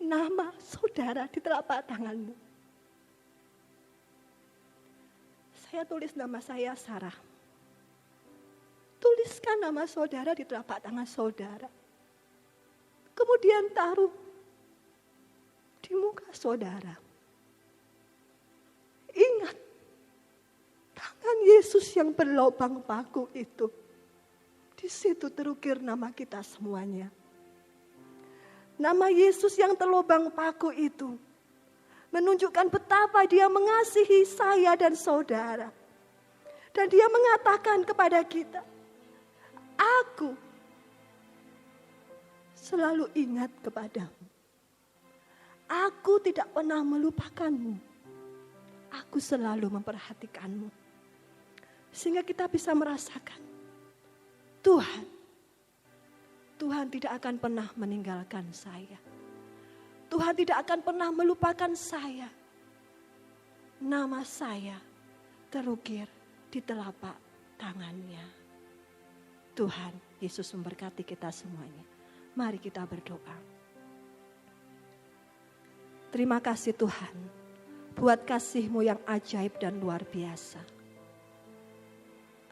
nama saudara di telapak tanganmu. Saya tulis nama saya Sarah. Tuliskan nama saudara di telapak tangan saudara. Kemudian taruh di muka saudara. Ingat, tangan Yesus yang berlobang paku itu. Di situ terukir nama kita semuanya. Nama Yesus yang terlobang paku itu menunjukkan betapa Dia mengasihi saya dan saudara. Dan Dia mengatakan kepada kita, aku selalu ingat kepadamu. Aku tidak pernah melupakanmu. Aku selalu memperhatikanmu. Sehingga kita bisa merasakan Tuhan tidak akan pernah meninggalkan saya. Tuhan tidak akan pernah melupakan saya. Nama saya terukir di telapak tangannya. Tuhan Yesus memberkati kita semuanya. Mari kita berdoa. Terima kasih Tuhan, buat kasih-Mu yang ajaib dan luar biasa.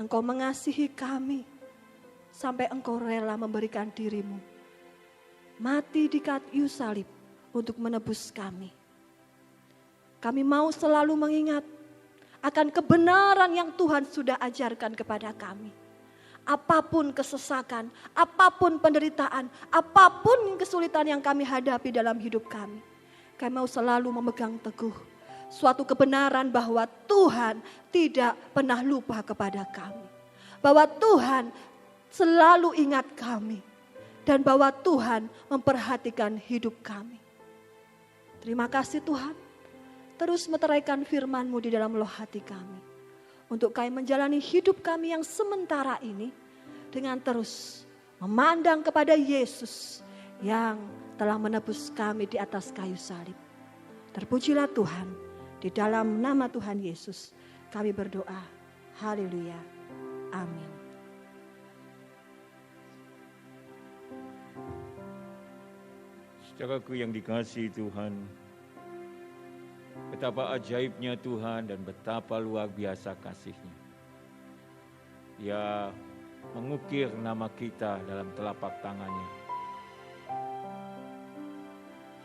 Engkau mengasihi kami, sampai Engkau rela memberikan diri-Mu. Mati di kayu salib untuk menebus kami. Kami mau selalu mengingat akan kebenaran yang Tuhan sudah ajarkan kepada kami. Apapun kesesakan, apapun penderitaan, apapun kesulitan yang kami hadapi dalam hidup kami. Kami mau selalu memegang teguh suatu kebenaran bahwa Tuhan tidak pernah lupa kepada kami. Bahwa Tuhan selalu ingat kami. Dan bahwa Tuhan memperhatikan hidup kami. Terima kasih Tuhan. Terus meteraikan firman-Mu di dalam loh hati kami. Untuk kami menjalani hidup kami yang sementara ini dengan terus memandang kepada Yesus yang telah menebus kami di atas kayu salib. Terpujilah Tuhan, di dalam nama Tuhan Yesus kami berdoa. Haleluya. Amin. Saudaraku yang dikasihi Tuhan, betapa ajaibnya Tuhan dan betapa luar biasa kasih-Nya. Dia mengukir nama kita dalam telapak tangannya.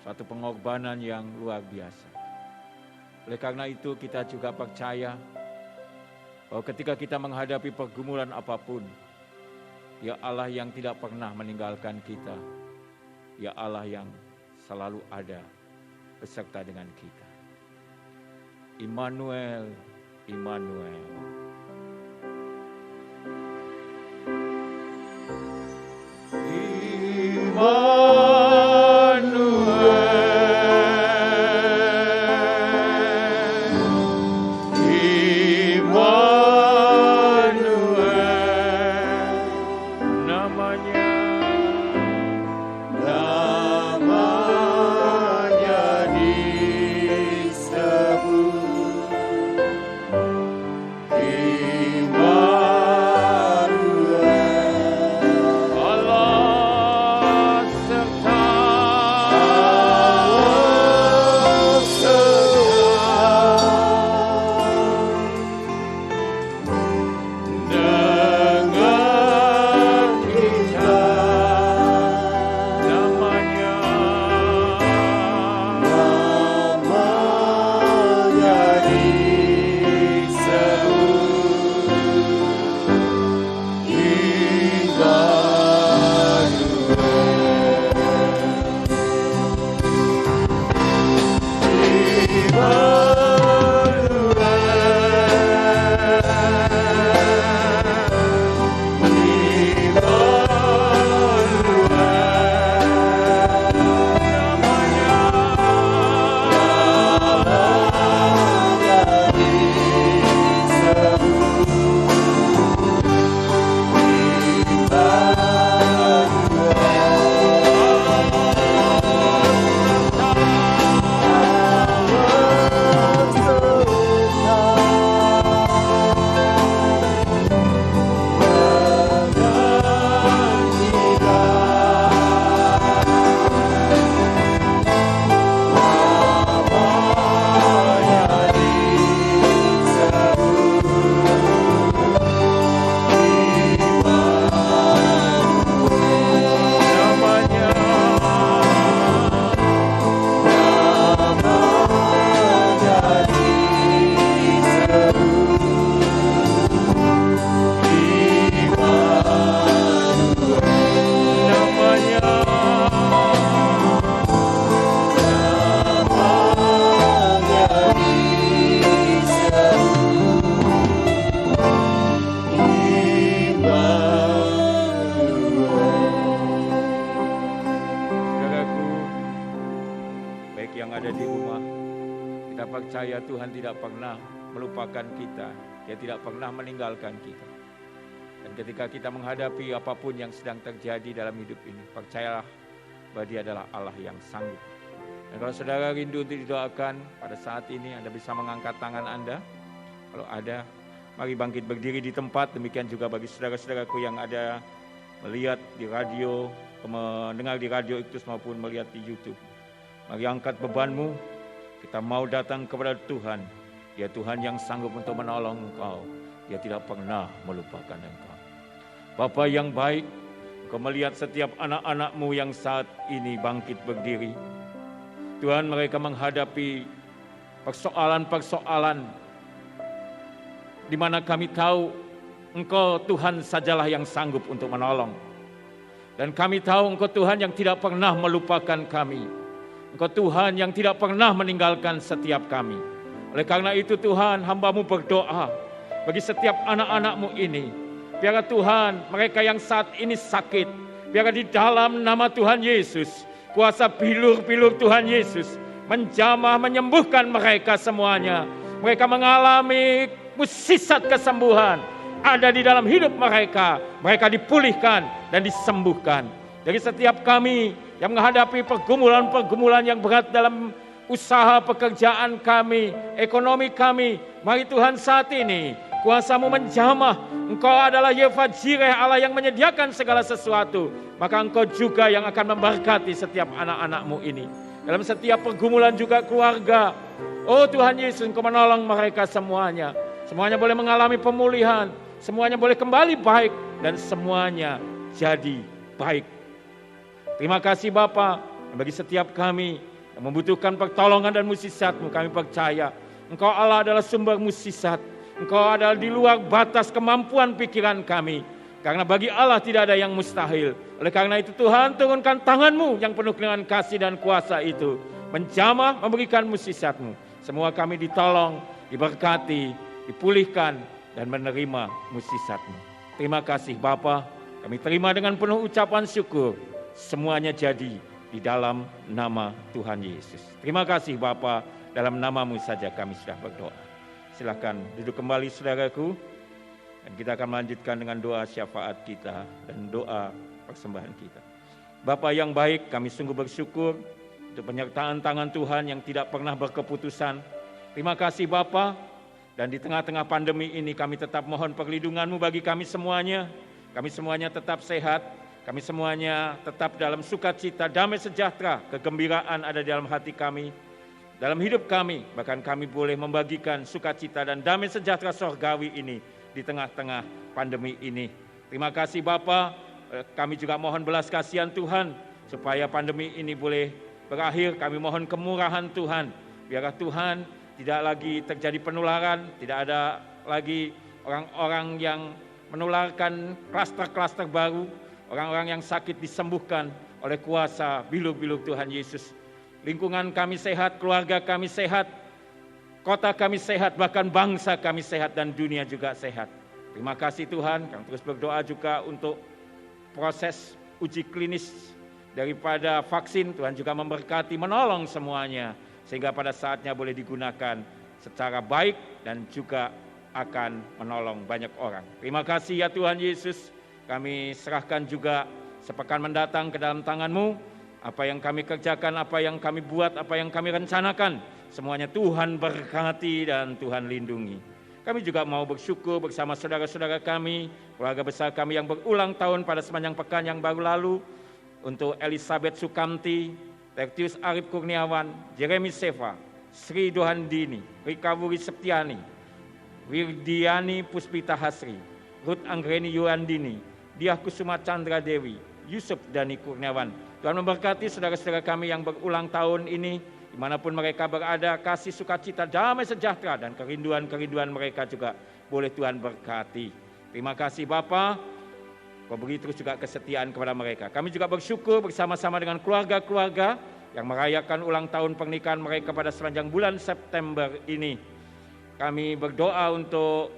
Suatu pengorbanan yang luar biasa. Oleh karena itu kita juga percaya bahwa ketika kita menghadapi pergumulan apapun, Dia Allah yang tidak pernah meninggalkan kita. Dia Allah yang selalu ada beserta dengan kita. Immanuel, Immanuel. percaya Tuhan tidak pernah melupakan kita. Dia tidak pernah meninggalkan kita. Dan ketika kita menghadapi apapun yang sedang terjadi dalam hidup ini, percayalah bahwa Dia adalah Allah yang sanggup. Dan kalau saudara rindu untuk didoakan, pada saat ini Anda bisa mengangkat tangan Anda. Kalau ada, mari bangkit berdiri di tempat. Demikian juga bagi saudara-saudaraku yang ada melihat di radio, mendengar di radio Iktus maupun melihat di YouTube. Mari angkat bebanmu, kita mau datang kepada Tuhan. Dia Tuhan yang sanggup untuk menolong engkau. Dia tidak pernah melupakan engkau. Bapa yang baik, Engkau melihat setiap anak-anak-Mu yang saat ini bangkit berdiri. Tuhan, mereka menghadapi persoalan-persoalan di mana kami tahu Engkau Tuhan sajalah yang sanggup untuk menolong. Dan kami tahu Engkau Tuhan yang tidak pernah melupakan kami. Engkau Tuhan yang tidak pernah meninggalkan setiap kami. Oleh karena itu Tuhan, hamba-Mu berdoa bagi setiap anak-anak-Mu ini. Biarlah Tuhan, mereka yang saat ini sakit, biarlah di dalam nama Tuhan Yesus, kuasa bilur-bilur Tuhan Yesus menjamah, menyembuhkan mereka semuanya. Mereka mengalami mukjizat kesembuhan ada di dalam hidup mereka. Mereka dipulihkan dan disembuhkan. Dari setiap kami yang menghadapi pergumulan-pergumulan yang berat dalam usaha pekerjaan kami, ekonomi kami, mari Tuhan saat ini kuasa-Mu menjamah. Engkau adalah Yehova Jireh, Allah yang menyediakan segala sesuatu. Maka Engkau juga yang akan memberkati setiap anak-anak-Mu ini. Dalam setiap pergumulan juga keluarga. Oh Tuhan Yesus, Engkau menolong mereka semuanya. Semuanya boleh mengalami pemulihan. Semuanya boleh kembali baik. Dan semuanya jadi baik. Terima kasih Bapa. Bagi setiap kami yang membutuhkan pertolongan dan mukjizat-Mu, kami percaya Engkau Allah adalah sumber mukjizat. Engkau adalah di luar batas kemampuan pikiran kami. Karena bagi Allah tidak ada yang mustahil. Oleh karena itu Tuhan, turunkan tangan-Mu yang penuh dengan kasih dan kuasa itu. Menjamah, memberikan mukjizat-Mu. Semua kami ditolong, diberkati, dipulihkan, dan menerima mukjizat-Mu. Terima kasih Bapa. Kami terima dengan penuh ucapan syukur. Semuanya jadi di dalam nama Tuhan Yesus. Terima kasih Bapa. Dalam nama-Mu saja kami sudah berdoa. Silakan duduk kembali saudaraku. Dan kita akan melanjutkan dengan doa syafaat kita dan doa persembahan kita. Bapa yang baik, kami sungguh bersyukur untuk penyertaan tangan Tuhan yang tidak pernah berkeputusan. Terima kasih Bapa. Dan di tengah-tengah pandemi ini kami tetap mohon perlindungan-Mu bagi kami semuanya. Kami semuanya tetap sehat. Kami semuanya tetap dalam sukacita, damai sejahtera, kegembiraan ada di dalam hati kami. Dalam hidup kami, bahkan kami boleh membagikan sukacita dan damai sejahtera surgawi ini di tengah-tengah pandemi ini. Terima kasih Bapa. Kami juga mohon belas kasihan Tuhan supaya pandemi ini boleh berakhir. Kami mohon kemurahan Tuhan. Biarlah Tuhan tidak lagi terjadi penularan, tidak ada lagi orang-orang yang menularkan klaster-klaster baru, orang-orang yang sakit disembuhkan oleh kuasa bilur-bilur Tuhan Yesus. Lingkungan kami sehat, keluarga kami sehat, kota kami sehat, bahkan bangsa kami sehat dan dunia juga sehat. Terima kasih Tuhan. Kami terus berdoa juga untuk proses uji klinis daripada vaksin. Tuhan juga memberkati, menolong semuanya. Sehingga pada saatnya boleh digunakan secara baik dan juga akan menolong banyak orang. Terima kasih ya Tuhan Yesus. Kami serahkan juga sepekan mendatang ke dalam tangan-Mu. Apa yang kami kerjakan, apa yang kami buat, apa yang kami rencanakan, semuanya Tuhan berkati dan Tuhan lindungi. Kami juga mau bersyukur bersama saudara-saudara kami, keluarga besar kami yang berulang tahun pada sepanjang pekan yang baru lalu, untuk Elizabeth Sukamti, Tertius Arif Kurniawan, Jeremy Seva, Sri Dohandini, Rika Wuri Septiani, Wirdiani Puspita Hasri, Ruth Anggreni Yuandini, Diah Kusuma Chandra Dewi, Yusuf Dani Kurniawan. Tuhan memberkati saudara-saudara kami yang berulang tahun ini, dimanapun mereka berada, kasih sukacita, damai sejahtera, dan kerinduan-kerinduan mereka juga boleh Tuhan berkati. Terima kasih Bapa, Kau beri terus juga kesetiaan kepada mereka. Kami juga bersyukur bersama-sama dengan keluarga-keluarga yang merayakan ulang tahun pernikahan mereka pada sepanjang bulan September ini. Kami berdoa untuk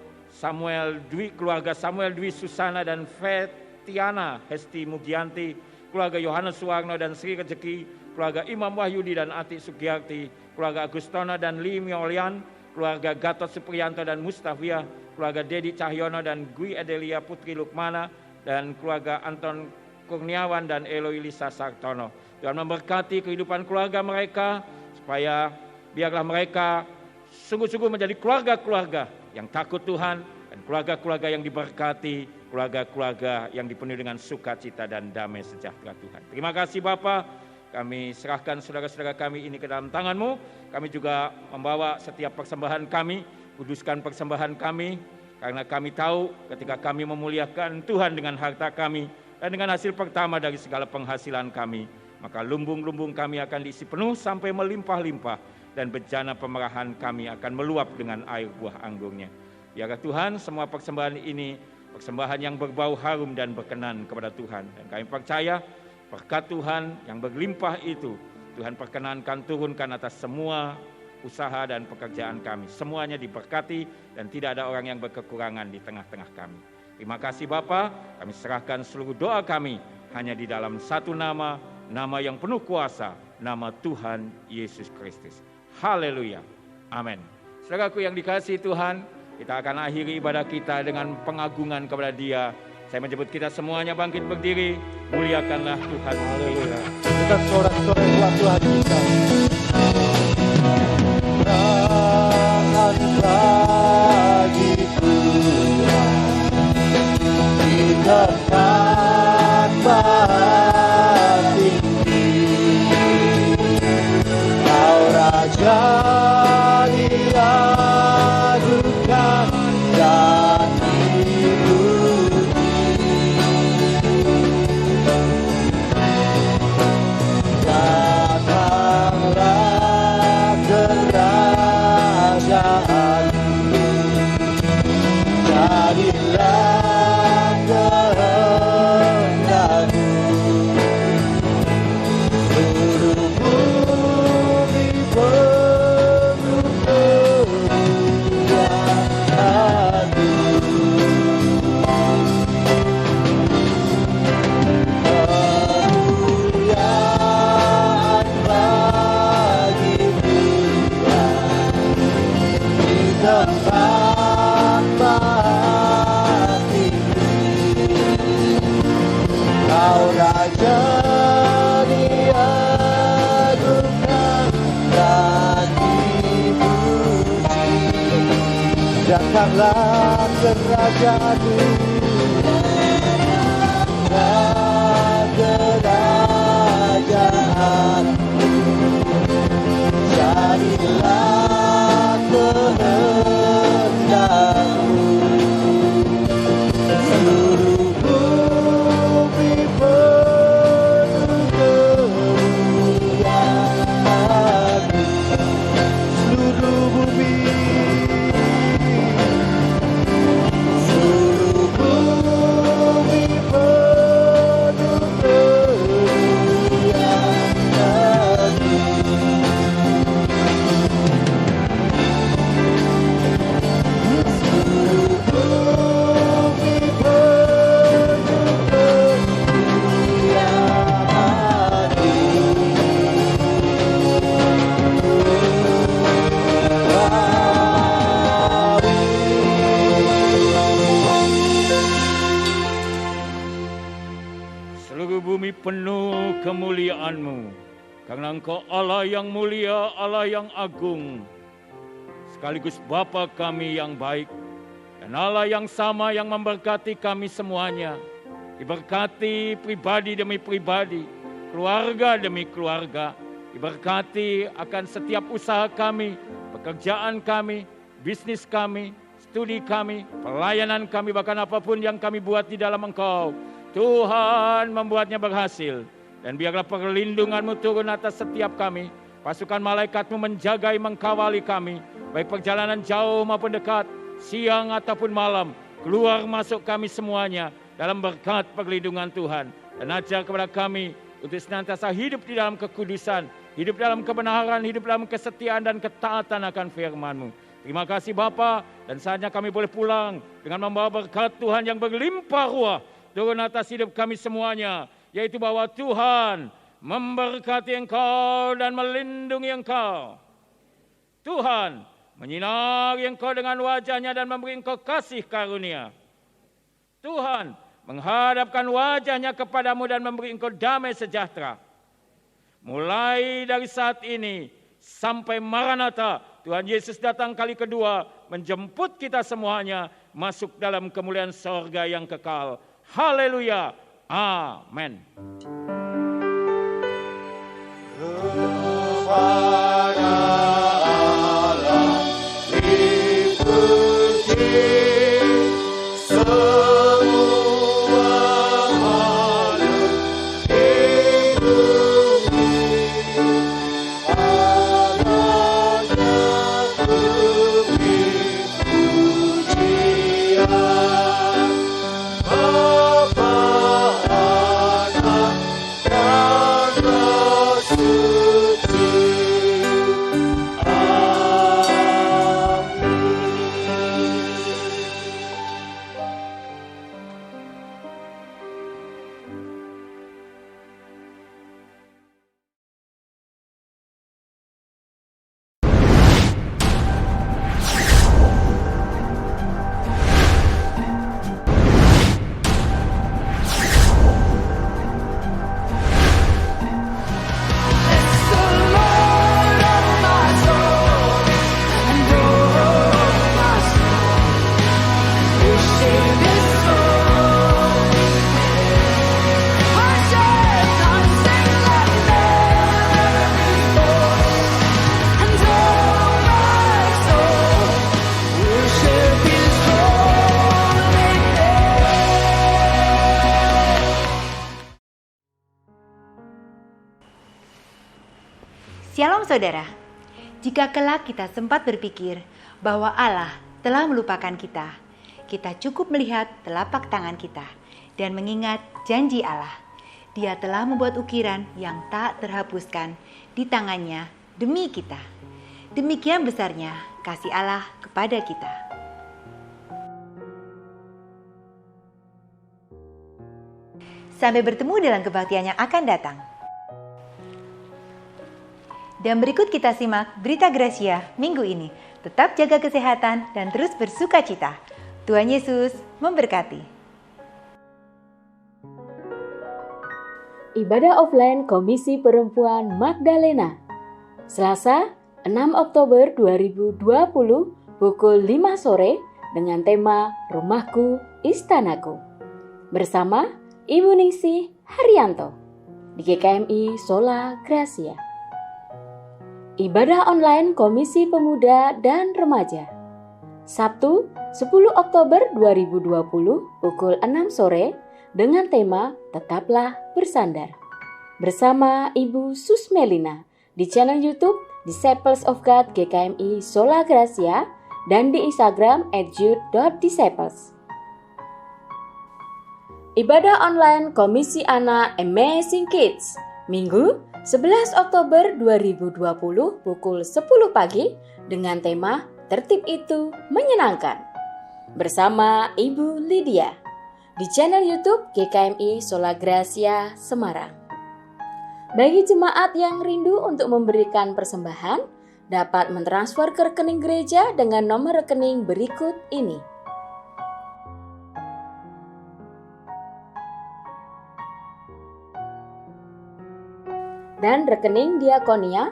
keluarga Samuel Dwi Susana dan Fetiana Hesti Mugianti, keluarga Yohanes Suwarno dan Sri Rezeki, keluarga Imam Wahyudi dan Ati Sugiyarti, keluarga Agustona dan Li Miolian, keluarga Gatot Supriyanto dan Mustafiah, keluarga Dedi Cahyono dan Gwi Adelia Putri Lukmana, dan keluarga Anton Kurniawan dan Eloy Lisa Sartono. Tuhan memberkati kehidupan keluarga mereka, supaya biarlah mereka sungguh-sungguh menjadi keluarga-keluarga yang takut Tuhan, dan keluarga-keluarga yang diberkati, keluarga-keluarga yang dipenuhi dengan sukacita dan damai sejahtera Tuhan. Terima kasih Bapa, kami serahkan saudara-saudara kami ini ke dalam tangan-Mu. Kami juga membawa setiap persembahan kami, kuduskan persembahan kami, karena kami tahu ketika kami memuliakan Tuhan dengan harta kami dan dengan hasil pertama dari segala penghasilan kami, maka lumbung-lumbung kami akan diisi penuh sampai melimpah-limpah, dan bejana pemerahan kami akan meluap dengan air buah anggurnya. Biarlah Tuhan semua persembahan ini persembahan yang berbau harum dan berkenan kepada Tuhan. Dan kami percaya berkat Tuhan yang berlimpah itu Tuhan perkenankan turunkan atas semua usaha dan pekerjaan kami. Semuanya diberkati dan tidak ada orang yang berkekurangan di tengah-tengah kami. Terima kasih Bapa, kami serahkan seluruh doa kami hanya di dalam satu nama, nama yang penuh kuasa, nama Tuhan Yesus Kristus. Haleluya. Amin. Saudaraku yang dikasihi Tuhan, kita akan akhiri ibadah kita dengan pengagungan kepada Dia. Saya menyebut kita semuanya bangkit berdiri, muliakanlah Tuhan. Haleluya. Kita sorak-sorai buat Tuhan kita. Tangan bagi Tuhan di tempat paling tinggi. Kau Raja diadukan dan datanglah kerajaan-Mu, kerajaan-Mu, jadilah kehendak-Mu, seluruh bumi penuh kemuliaan-Mu, seluruh bumi penuh kemuliaan-Mu, karena Engkau Allah yang mulia, Allah yang agung, sekaligus Bapa kami yang baik, dan Allah yang sama yang memberkati kami semuanya, diberkati pribadi demi pribadi, keluarga demi keluarga, diberkati akan setiap usaha kami, pekerjaan kami, bisnis kami, studi kami, pelayanan kami, bahkan apapun yang kami buat di dalam Engkau. Tuhan membuatnya berhasil, dan biarlah perlindungan-Mu turun atas setiap kami. Pasukan malaikat-Mu menjagai, mengkawali kami, baik perjalanan jauh maupun dekat, siang ataupun malam, keluar masuk kami semuanya dalam berkat perlindungan Tuhan. Dan ajar kepada kami untuk senantiasa hidup di dalam kekudusan, hidup dalam kebenaran, hidup dalam kesetiaan dan ketaatan akan firman-Mu. Terima kasih Bapa, dan saatnya kami boleh pulang dengan membawa berkat Tuhan yang berlimpah ruah turun atas hidup kami semuanya, yaitu bahwa Tuhan memberkati engkau dan melindungi engkau. Tuhan menyinari engkau dengan wajah-Nya dan memberi engkau kasih karunia. Tuhan menghadapkan wajah-Nya kepadamu dan memberi engkau damai sejahtera. Mulai dari saat ini sampai Maranatha, Tuhan Yesus datang kali kedua menjemput kita semuanya masuk dalam kemuliaan sorga yang kekal. Haleluya. Amin. Kepada Allah dipuji semua makhluk di bumi. Padanya beri pujian. Bapa, Anak, dan Roh Suci. Shalom saudara, jika kelak kita sempat berpikir bahwa Allah telah melupakan kita, kita cukup melihat telapak tangan kita dan mengingat janji Allah. Dia telah membuat ukiran yang tak terhapuskan di tangannya demi kita. Demikian besarnya kasih Allah kepada kita. Sampai bertemu dalam kebaktian yang akan datang. Dan berikut kita simak berita Gracia minggu ini. Tetap jaga kesehatan dan terus bersuka cita. Tuhan Yesus memberkati. Ibadah offline Komisi Perempuan Magdalena. Selasa, 6 Oktober 2020 pukul 5 sore dengan tema Rumahku Istanaku. Bersama Ibu Ningsih Haryanto di GKMI Sola Gracia. Ibadah online Komisi Pemuda dan Remaja. Sabtu, 10 Oktober 2020 pukul 6 sore dengan tema Tetaplah Bersandar. Bersama Ibu Susmelina di channel YouTube Disciples of God GKMI Sola Gracia dan di Instagram @jude.disciples. Ibadah online Komisi Anak Amazing Kids. Minggu, 11 Oktober 2020 pukul 10 pagi dengan tema Tertib Itu Menyenangkan. Bersama Ibu Lydia di channel YouTube GKMI Sola Gracia Semarang. Bagi jemaat yang rindu untuk memberikan persembahan, dapat mentransfer ke rekening gereja dengan nomor rekening berikut ini. Dan rekening diakonia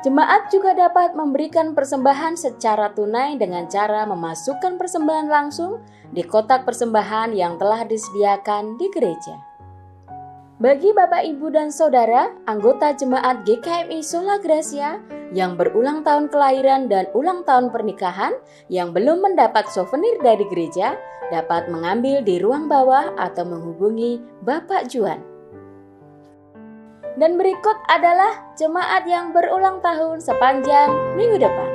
Jemaat juga dapat memberikan persembahan secara tunai dengan cara memasukkan persembahan langsung di kotak persembahan yang telah disediakan di gereja. Bagi Bapak, Ibu, dan Saudara, anggota jemaat GKMI Sola Gracia yang berulang tahun kelahiran dan ulang tahun pernikahan yang belum mendapat souvenir dari gereja, dapat mengambil di ruang bawah atau menghubungi Bapak Juan. Dan berikut adalah jemaat yang berulang tahun sepanjang minggu depan.